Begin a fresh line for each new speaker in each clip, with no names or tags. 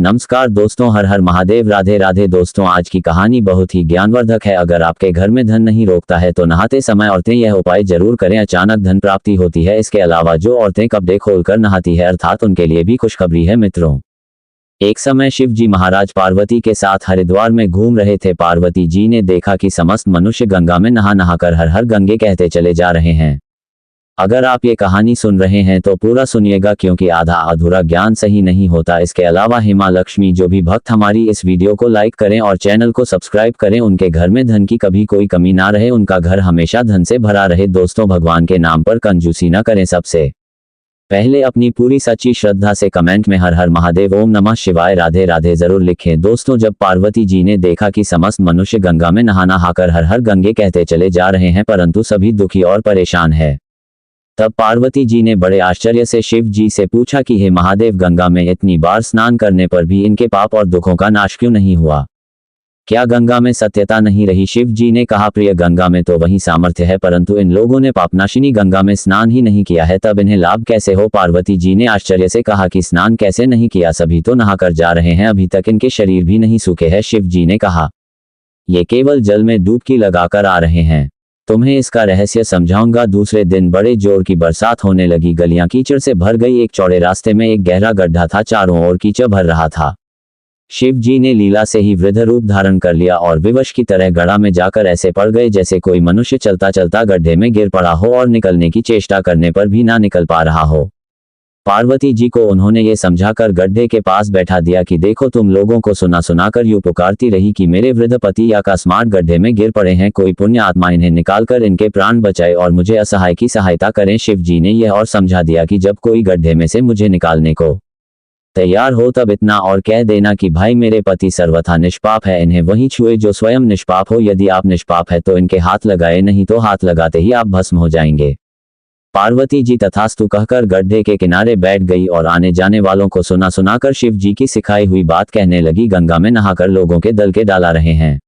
नमस्कार दोस्तों, हर हर महादेव, राधे राधे। दोस्तों, आज की कहानी बहुत ही ज्ञानवर्धक है। अगर आपके घर में धन नहीं रोकता है तो नहाते समय औरतें यह उपाय जरूर करें, अचानक धन प्राप्ति होती है। इसके अलावा जो औरतें कपड़े खोलकर नहाती है अर्थात उनके लिए भी खुशखबरी है मित्रों। एक समय शिव जी महाराज पार्वती के साथ हरिद्वार में घूम रहे थे। पार्वती जी ने देखा कि समस्त मनुष्य गंगा में नहा नहाकर हर हर गंगे कहते चले जा रहे हैं। अगर आप ये कहानी सुन रहे हैं तो पूरा सुनिएगा, क्योंकि आधा अधूरा ज्ञान सही नहीं होता। इसके अलावा हेमा लक्ष्मी जो भी भक्त हमारी इस वीडियो को लाइक करें और चैनल को सब्सक्राइब करें, उनके घर में धन की कभी कोई कमी ना रहे, उनका घर हमेशा धन से भरा रहे। दोस्तों, भगवान के नाम पर कंजूसी न करें। सबसे पहले अपनी पूरी सच्ची श्रद्धा से कमेंट में हर हर महादेव, ओम नमः शिवाय, राधे राधे जरूर लिखें। दोस्तों, जब पार्वती जी ने देखा कि समस्त मनुष्य गंगा में नहा नहाकर हर हर गंगे कहते चले जा रहे हैं परंतु सभी दुखी और परेशान है, तब पार्वती जी ने बड़े आश्चर्य से शिव जी से पूछा कि हे महादेव, गंगा में इतनी बार स्नान करने पर भी इनके पाप और दुखों का नाश क्यों नहीं हुआ? क्या गंगा में सत्यता नहीं रही? शिव जी ने कहा, प्रिय, गंगा में तो वही सामर्थ्य है परंतु इन लोगों ने पापनाशिनी गंगा में स्नान ही नहीं किया है, तब इन्हें लाभ कैसे हो? पार्वती जी ने आश्चर्य से कहा कि स्नान कैसे नहीं किया? सभी तो नहाकर जा रहे हैं, अभी तक इनके शरीर भी नहीं सूखे हैं। शिव जी ने कहा, ये केवल जल में डुबकी लगाकर आ रहे हैं, तुम्हें इसका रहस्य समझाऊंगा। दूसरे दिन बड़े जोर की बरसात होने लगी, गलियां कीचड़ से भर गई। एक चौड़े रास्ते में एक गहरा गड्ढा था, चारों ओर कीचड़ भर रहा था। शिव जी ने लीला से ही वृद्ध रूप धारण कर लिया और विवश की तरह गड्ढा में जाकर ऐसे पड़ गए जैसे कोई मनुष्य चलता चलता गड्ढे में गिर पड़ा हो और निकलने की चेष्टा करने पर भी ना निकल पा रहा हो। पार्वती जी को उन्होंने ये समझाकर गड्ढे के पास बैठा दिया कि देखो, तुम लोगों को सुना सुनाकर यूं पुकारती रही कि मेरे वृद्ध पति अकस्मात गड्ढे में गिर पड़े हैं, कोई पुण्य आत्मा इन्हें निकालकर इनके प्राण बचाए और मुझे असहाय की सहायता करें। शिव जी ने यह और समझा दिया कि जब कोई गड्ढे में से मुझे निकालने को तैयार हो तब इतना और कह देना कि भाई, मेरे पति सर्वथा निष्पाप है, इन्हें वही छुए जो स्वयं निष्पाप हो। यदि आप निष्पाप है तो इनके हाथ लगाए, नहीं तो हाथ लगाते ही आप भस्म हो जाएंगे। पार्वती जी तथास्तु कहकर गड्ढे के किनारे बैठ गई और आने जाने वालों को सुना सुनाकर शिव जी की सिखाई हुई बात कहने लगी। गंगा में नहाकर लोगों के दल के डाला रहे हैं।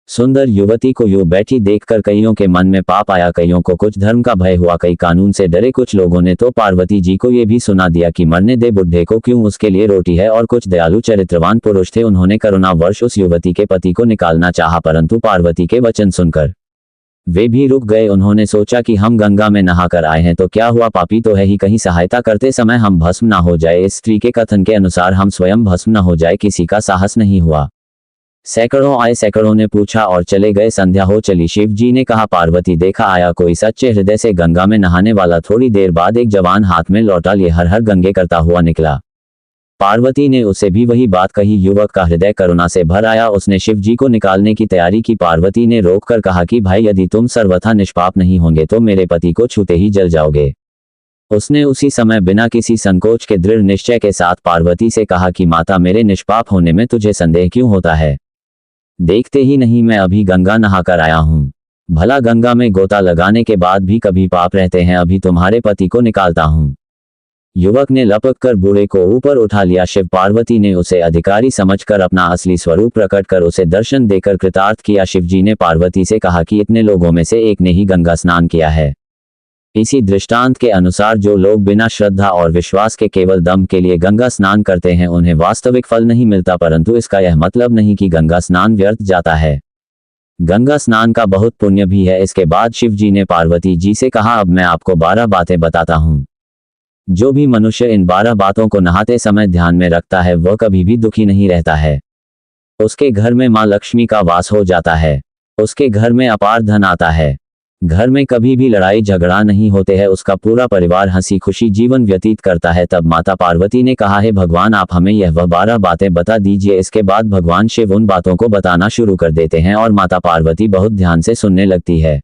सुंदर युवती को यूं बैठी देखकर कईयों के मन में पाप आया, कईयों को कुछ धर्म का भय हुआ, कई कानून से डरे। कुछ लोगों ने तो पार्वती जी को ये भी सुना दिया कि मरने दे बुढ़े को, क्यों, उसके लिए रोटी है। और कुछ दयालु चरित्रवान पुरुष थे, उन्होंने करुणावश उस युवती के पति को निकालना चाहा परंतु पार्वती के वचन सुनकर वे भी रुक गए। उन्होंने सोचा कि हम गंगा में नहाकर आए हैं तो क्या हुआ, पापी तो है ही, कहीं सहायता करते समय हम भस्म ना हो जाए। इस स्त्री के कथन के अनुसार हम स्वयं भस्म न हो जाए, किसी का साहस नहीं हुआ। सैकड़ों आए, सैकड़ों ने पूछा और चले गए। संध्या हो चली। शिव जी ने कहा, पार्वती, देखा आया कोई सच्चे हृदय से गंगा में नहाने वाला। थोड़ी देर बाद एक जवान हाथ में लौटा लिए हर हर गंगे करता हुआ निकला। पार्वती ने उसे भी वही बात कही। युवक का हृदय करुणा से भर आया, उसने शिव जी को निकालने की तैयारी की। पार्वती ने रोककर कहा कि भाई, यदि तुम सर्वथा निष्पाप नहीं होंगे तो मेरे पति को छूते ही जल जाओगे। उसने उसी समय बिना किसी संकोच के दृढ़ निश्चय के साथ पार्वती से कहा कि माता, मेरे निष्पाप होने में तुझे संदेह क्यों होता है? देखते ही नहीं, मैं अभी गंगा नहाकर आया हूँ। भला गंगा में गोता लगाने के बाद भी कभी पाप रहते हैं? अभी तुम्हारे पति को निकालता हूँ। युवक ने लपक कर बूढ़े को ऊपर उठा लिया। शिव पार्वती ने उसे अधिकारी समझकर अपना असली स्वरूप प्रकट कर उसे दर्शन देकर कृतार्थ किया। शिव जी ने पार्वती से कहा कि इतने लोगों में से एक ने ही गंगा स्नान किया है। इसी दृष्टांत के अनुसार जो लोग बिना श्रद्धा और विश्वास के केवल दम के लिए गंगा स्नान करते हैं उन्हें वास्तविक फल नहीं मिलता, परंतु इसका यह मतलब नहीं कि गंगा स्नान व्यर्थ जाता है। गंगा स्नान का बहुत पुण्य भी है। इसके बाद शिव जी ने पार्वती जी से कहा, अब मैं आपको 12 बातें बताता हूँ। जो भी मनुष्य इन 12 बातों को नहाते समय ध्यान में रखता है वह कभी भी दुखी नहीं रहता है। उसके घर में माँ लक्ष्मी का वास हो जाता है। उसके घर में अपार धन आता है। घर में कभी भी लड़ाई झगड़ा नहीं होते हैं। उसका पूरा परिवार हंसी खुशी जीवन व्यतीत करता है। तब माता पार्वती ने कहा, है भगवान, आप हमें यह वह 12 बातें बता दीजिए। इसके बाद भगवान शिव उन बातों को बताना शुरू कर देते हैं और माता पार्वती बहुत ध्यान से सुनने लगती है।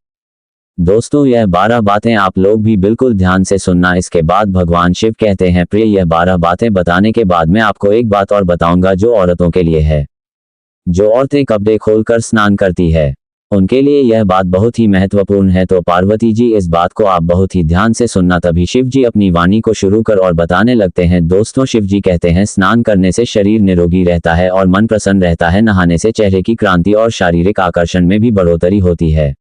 दोस्तों, यह 12 बातें आप लोग भी बिल्कुल ध्यान से सुनना। इसके बाद भगवान शिव कहते हैं, प्रिय, यह 12 बातें बताने के बाद मैं आपको एक बात और बताऊंगा जो औरतों के लिए है। जो औरतें कपड़े खोलकर स्नान करती है उनके लिए यह बात बहुत ही महत्वपूर्ण है। तो पार्वती जी, इस बात को आप बहुत ही ध्यान से सुनना। तभी शिव जी अपनी वाणी को शुरू कर और बताने लगते हैं। दोस्तों, शिव जी कहते हैं, स्नान करने से शरीर निरोगी रहता है और मन प्रसन्न रहता है। नहाने से चेहरे की क्रांति और शारीरिक आकर्षण में भी बढ़ोतरी होती है।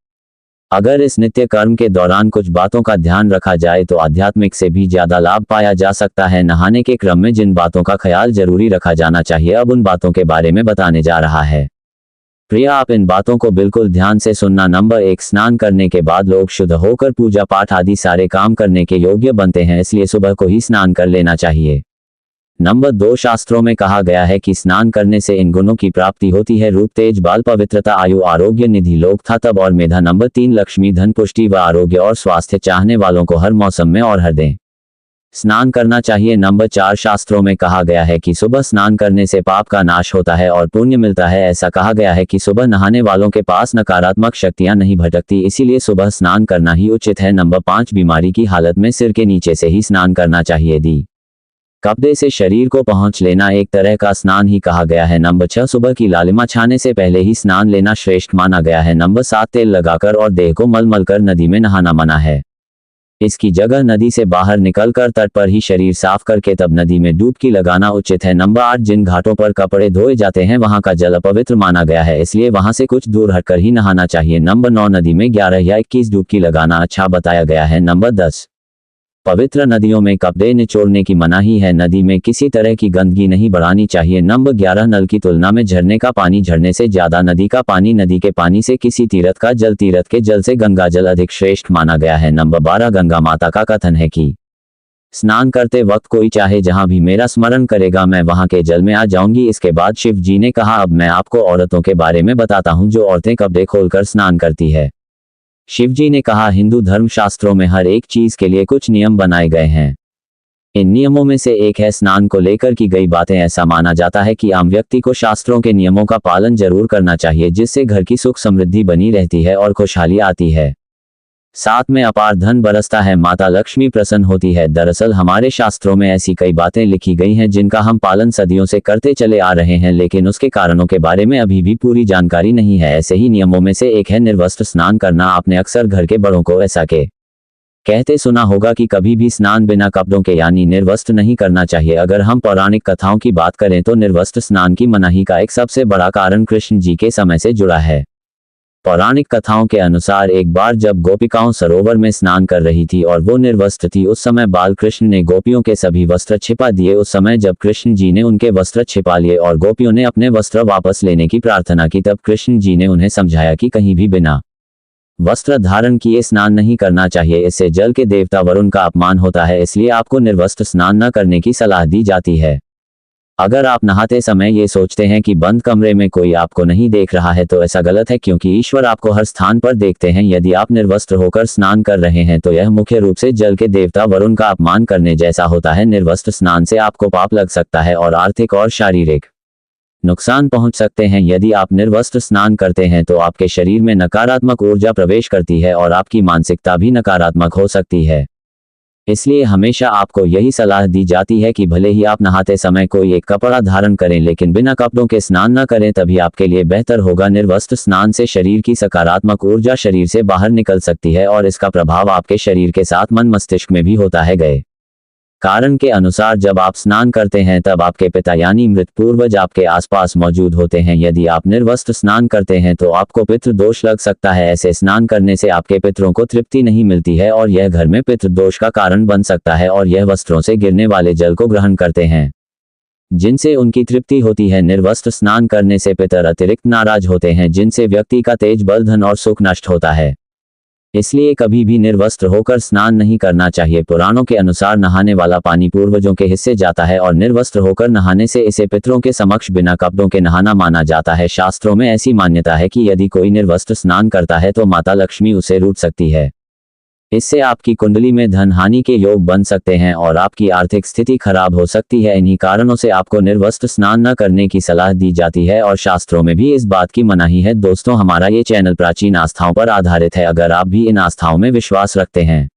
अगर इस नित्य कर्म के दौरान कुछ बातों का ध्यान रखा जाए तो आध्यात्मिक से भी ज्यादा लाभ पाया जा सकता है। नहाने के क्रम में जिन बातों का ख्याल जरूरी रखा जाना चाहिए, अब उन बातों के बारे में बताने जा रहा है। प्रिया, आप इन बातों को बिल्कुल ध्यान से सुनना। नंबर 1, स्नान करने के बाद लोग शुद्ध होकर पूजा पाठ आदि सारे काम करने के योग्य बनते हैं, इसलिए सुबह को ही स्नान कर लेना चाहिए। नंबर 2, शास्त्रों में कहा गया है कि स्नान करने से इन गुणों की प्राप्ति होती है: रूप, तेज, बाल, पवित्रता, आयु, आरोग्य, निधि, लोक, तप और मेधा। नंबर 3, लक्ष्मी, धन, पुष्टि व आरोग्य और स्वास्थ्य चाहने वालों को हर मौसम में और हर दिन स्नान करना चाहिए। नंबर 4, शास्त्रों में कहा गया है कि सुबह स्नान करने से पाप का नाश होता है और पुण्य मिलता है। ऐसा कहा गया है कि सुबह नहाने वालों के पास नकारात्मक शक्तियां नहीं भटकती, इसीलिए सुबह स्नान करना ही उचित है। नंबर 5, बीमारी की हालत में सिर के नीचे से ही स्नान करना चाहिए। दी कपड़े से शरीर को पहुंच लेना एक तरह का स्नान ही कहा गया है। नंबर 6, सुबह की लालिमा छाने से पहले ही स्नान लेना श्रेष्ठ माना गया है। नंबर 7, तेल लगाकर और देह को मलमल कर नदी में नहाना मना है। इसकी जगह नदी से बाहर निकलकर तट पर ही शरीर साफ करके तब नदी में डुबकी लगाना उचित है। नंबर 8, जिन घाटों पर कपड़े धोए जाते हैं वहां का जल अपवित्र माना गया है, इसलिए वहां से कुछ दूर हटकर ही नहाना चाहिए। नंबर 9, नदी में 11 या 21 डुबकी लगाना अच्छा बताया गया है। नंबर 10, पवित्र नदियों में कपड़े निचोड़ने की मनाही है, नदी में किसी तरह की गंदगी नहीं बढ़ानी चाहिए। नंबर 11, नल की तुलना में झरने का पानी झरने से ज्यादा, नदी का पानी नदी के पानी से, किसी तीर्थ का जल तीर्थ के जल से गंगा जल अधिक श्रेष्ठ माना गया है। नंबर 12, गंगा माता का कथन है कि स्नान करते वक्त कोई चाहे जहां भी मेरा स्मरण करेगा मैं वहां के जल में आ जाऊंगी। इसके बाद शिव जी ने कहा, अब मैं आपको औरतों के बारे में बताता हूं जो औरतें कपड़े खोलकर स्नान करती है। शिवजी ने कहा, हिंदू धर्म शास्त्रों में हर एक चीज के लिए कुछ नियम बनाए गए हैं। इन नियमों में से एक है स्नान को लेकर की गई बातें। ऐसा माना जाता है कि आम व्यक्ति को शास्त्रों के नियमों का पालन जरूर करना चाहिए, जिससे घर की सुख समृद्धि बनी रहती है और खुशहाली आती है, साथ में अपार धन बरसता है, माता लक्ष्मी प्रसन्न होती है। दरअसल हमारे शास्त्रों में ऐसी कई बातें लिखी गई हैं जिनका हम पालन सदियों से करते चले आ रहे हैं, लेकिन उसके कारणों के बारे में अभी भी पूरी जानकारी नहीं है। ऐसे ही नियमों में से एक है निर्वस्त्र स्नान करना। आपने अक्सर घर के बड़ों को ऐसा कहते सुना होगा कि कभी भी स्नान बिना कपड़ों के यानी निर्वस्त्र नहीं करना चाहिए। अगर हम पौराणिक कथाओं की बात करें तो निर्वस्त्र स्नान की मनाही का एक सबसे बड़ा कारण कृष्ण जी के समय से जुड़ा है। पौराणिक कथाओं के अनुसार एक बार जब गोपिकाओं सरोवर में स्नान कर रही थी और वो निर्वस्त्र थी, उस समय बाल कृष्ण ने गोपियों के सभी वस्त्र छिपा दिए। उस समय जब कृष्ण जी ने उनके वस्त्र छिपा लिए और गोपियों ने अपने वस्त्र वापस लेने की प्रार्थना की, तब कृष्ण जी ने उन्हें समझाया कि कहीं भी बिना वस्त्र धारण किए स्नान नहीं करना चाहिए, इससे जल के देवता वरुण का अपमान होता है, इसलिए आपको निर्वस्त्र स्नान न करने की सलाह दी जाती है। अगर आप नहाते समय ये सोचते हैं कि बंद कमरे में कोई आपको नहीं देख रहा है तो ऐसा गलत है, क्योंकि ईश्वर आपको हर स्थान पर देखते हैं। यदि आप निर्वस्त्र होकर स्नान कर रहे हैं तो यह मुख्य रूप से जल के देवता वरुण का अपमान करने जैसा होता है। निर्वस्त्र स्नान से आपको पाप लग सकता है और आर्थिक और शारीरिक नुकसान पहुंच सकते हैं। यदि आप निर्वस्त्र स्नान करते हैं तो आपके शरीर में नकारात्मक ऊर्जा प्रवेश करती है और आपकी मानसिकता भी नकारात्मक हो सकती है। इसलिए हमेशा आपको यही सलाह दी जाती है कि भले ही आप नहाते समय कोई एक कपड़ा धारण करें, लेकिन बिना कपड़ों के स्नान न करें, तभी आपके लिए बेहतर होगा। निर्वस्त्र स्नान से शरीर की सकारात्मक ऊर्जा शरीर से बाहर निकल सकती है और इसका प्रभाव आपके शरीर के साथ मन मस्तिष्क में भी होता है। गए कारण के अनुसार जब आप स्नान करते हैं तब आपके पिता यानी मृत पूर्वज आपके आसपास मौजूद होते हैं। यदि आप निर्वस्त्र स्नान करते हैं तो आपको पितृ दोष लग सकता है। ऐसे स्नान करने से आपके पितरों को तृप्ति नहीं मिलती है और यह घर में पितृ दोष का कारण बन सकता है और यह वस्त्रों से गिरने वाले जल को ग्रहण करते हैं, जिनसे उनकी तृप्ति होती है। निर्वस्त्र स्नान करने से पितर अतिरिक्त नाराज होते हैं, जिनसे व्यक्ति का तेज, बल, धन और सुख नष्ट होता है। इसलिए कभी भी निर्वस्त्र होकर स्नान नहीं करना चाहिए। पुराणों के अनुसार नहाने वाला पानी पूर्वजों के हिस्से जाता है और निर्वस्त्र होकर नहाने से इसे पितरों के समक्ष बिना कपड़ों के नहाना माना जाता है। शास्त्रों में ऐसी मान्यता है कि यदि कोई निर्वस्त्र स्नान करता है तो माता लक्ष्मी उसे रूठ सकती है। इससे आपकी कुंडली में धन हानि के योग बन सकते हैं और आपकी आर्थिक स्थिति खराब हो सकती है। इन्हीं कारणों से आपको निर्वस्त्र स्नान न करने की सलाह दी जाती है और शास्त्रों में भी इस बात की मनाही है। दोस्तों, हमारा ये चैनल प्राचीन आस्थाओं पर आधारित है। अगर आप भी इन आस्थाओं में विश्वास रखते हैं